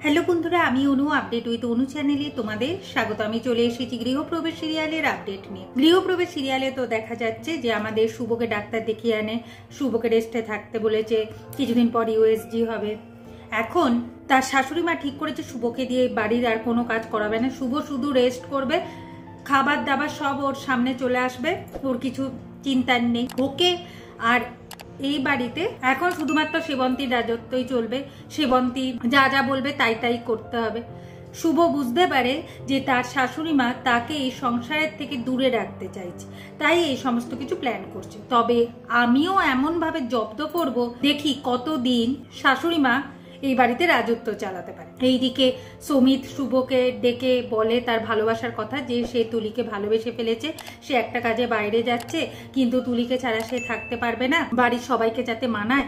Hello বন্ধুরা, আমি অনু update with অনু চ্যানেলে তোমাদের স্বাগত। আমি চলে এসেছি গৃহপ্রবেশ সিরিয়ালের আপডেট নিয়ে। গৃহপ্রবেশ সিরিয়ালে তো দেখা যাচ্ছে যে আমাদের শুভকে ডাক্তার দেখিয়ে আনে, শুভকে রেস্টে থাকতে বলেছে, কিছুদিন পর ইউএসজি হবে। এখন তার শাশুড়ি মা ঠিক করেছে শুভকে দিয়ে বাড়ির আর কোনো কাজ করাবে না, শুভ শুধু রেস্ট করবে, খাবার দাবার সব ওর সামনে চলে আসবে, ওর কিছু চিন্তার নেই। ওকে আর এই বাড়িতে এখন শুধুমাত্র সেবন্তীর রাজত্বই চলবে, সেবন্তী যা যা বলবে তাই তাই করতে হবে। শুভ বুঝতে পারে যে তার শাশুড়ি মা তাকে এই সংসারের থেকে দূরে রাখতে চাইছে, তাই এই সমস্ত কিছু প্ল্যান করছে। তবে আমিও এমন ভাবে জব্দ করব, দেখি কতদিন শাশুড়ি মা এই বাড়িতে রাজত্ব চালাতে পারে। এইদিকে সমিত শুভকে ডেকে বলে তার ভালোবাসার কথা, যে সে তুলিকে ভালোবেসে ফেলেছে, সে একটা কাজে বাইরে যাচ্ছে, কিন্তু তুলিকে ছাড়া সে থাকতে পারবে না, বাড়ির সবাইকে যাতে মানায়।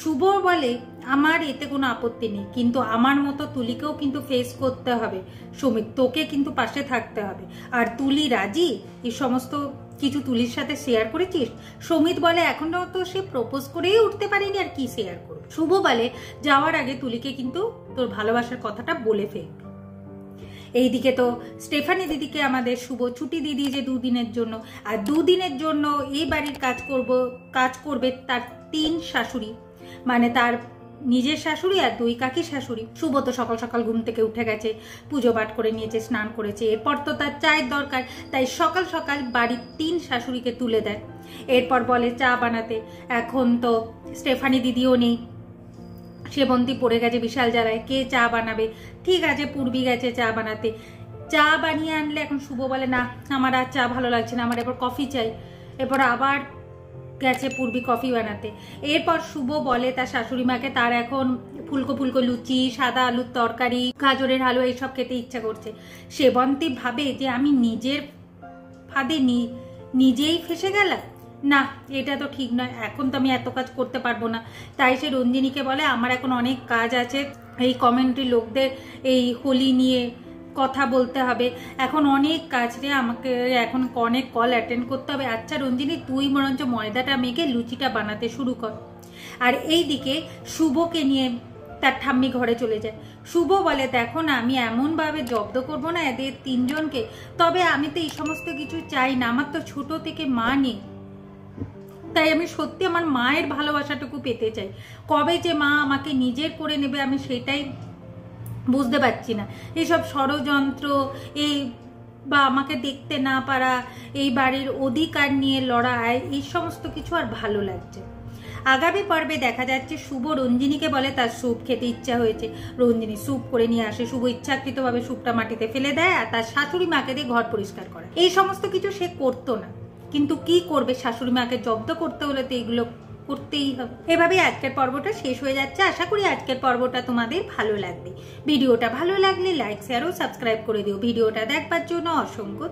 শুভ বলে আমার এতে কোনো আপত্তি নেই, কিন্তু আমার মতো তুলিকেও কিন্তু ফেস করতে হবে সমিত, তোকে কিন্তু পাশে থাকতে হবে। আর তুলি রাজি? এই সমস্ত কিছু তুলির সাথে শেয়ার করেছিস? সমিত বলে এখনো তো সে প্রপোজ করেই উঠতে পারেনি, আর কি শেয়ার করবে। শুভ বলে যাওয়ার আগে তুলিকে কিন্তু তোর ভালোবাসার কথাটা বলে ফেলবি। এইদিকে তো স্টেফানি দিদিকে আমাদের শুভ ছুটি দিয়ে দিয়েছে দুদিনের জন্য, আর দুদিনের জন্য এই বাড়ির কাজ করবে তার 3 শাশুড়ি, মানে তার নিজের শাশুড়ি আর 2 কাকি শাশুড়ি। শুভ তো সকাল সকাল ঘুম থেকে উঠে গেছে, পুজো পাঠ করে নিয়েছে, স্নান করেছে, এরপর তো তার চায়ের দরকার, তাই সকাল সকাল বাড়ির 3 শাশুড়িকে তুলে দেয়। এরপর বলে চা বানাতে। এখন তো স্টেফানি দিদিও নেই, সেবন্তী পড়ে গেছে বিশাল জ্বালায়, কে চা বানাবে? ঠিক আছে, পূর্বী গেছে চা বানাতে, চা বানিয়ে আনলে এখন শুভ বলে না আমার আর চা ভালো লাগছে না, আমার এরপর কফি চাই। এরপর আবার গেছে পূর্বী কফি বানাতে। এরপর শুভ বলে তার শাশুড়ি মাকে তার এখন ফুলকো ফুলকো লুচি, সাদা আলুর তরকারি, গাজরের হালুয়া এইসব খেতে ইচ্ছা করছে। সেবন্তী ভাবে যে আমি নিজের ফাঁদে নিজেই ফেসে গেলাম, না এটা তো ঠিক নয়, এখন তো আমি এত কাজ করতে পারবো না। তাই সে রঞ্জিনীকে বলে আমার এখন অনেক কাজ আছে, এই কমেন্ট্রি লোকদের এই হোলি নিয়ে কথা বলতে হবে, এখন অনেক কাজ রে, আমাকে এখন অনেক কল অ্যাটেন্ড করতে হবে। আচ্ছা রঞ্জিনী, তুই বরঞ্চ ময়দাটা মেখে লুচিটা বানাতে শুরু কর। আর এই দিকে শুভকে নিয়ে তার ঠাম্মি ঘরে চলে যায়। শুভ বলে দেখো না, আমি এমনভাবে জব্দ করবো না এদের 3 জনকে, তবে আমি তো এই সমস্ত কিছু চাই না, আমার তো ছোট থেকে মা নেই, তাই আমি সত্যি আমার মায়ের ভালোবাসাটুকু পেতে চাই। কবে যে মা আমাকে নিজের করে নেবে আমি সেটাই বুঝতে পারছি না। এইসব ষড়যন্ত্র, এই বা আমাকে দেখতে না পারা, এই বাড়ির অধিকার নিয়ে লড়াই, এই সমস্ত কিছু আর ভালো লাগছে। আগামী পর্বে দেখা যাচ্ছে শুভ রঞ্জিনীকে বলে তার স্যুপ খেতে ইচ্ছা হয়েছে, রঞ্জিনী স্যুপ করে নিয়ে আসে, শুভ ইচ্ছাকৃতভাবে স্যুপটা মাটিতে ফেলে দেয় আর তার শাশুড়ি মাকে দিয়ে ঘর পরিষ্কার করে। এই সমস্ত কিছু সে করতো না, কিন্তু কি করবে, শাশুড়ি মাকে জব্দ করতে হলে তো এগুলো করতেই হবে। এভাবেই আজকের পর্বটা শেষ হয়ে যাচ্ছে। আশা করি আজকের পর্বটা তোমাদের ভালো লাগবে। ভিডিওটা ভালো লাগলে লাইক, শেয়ার ও সাবস্ক্রাইব করে দিও। ভিডিওটা দেখবার জন্য অসংখ্য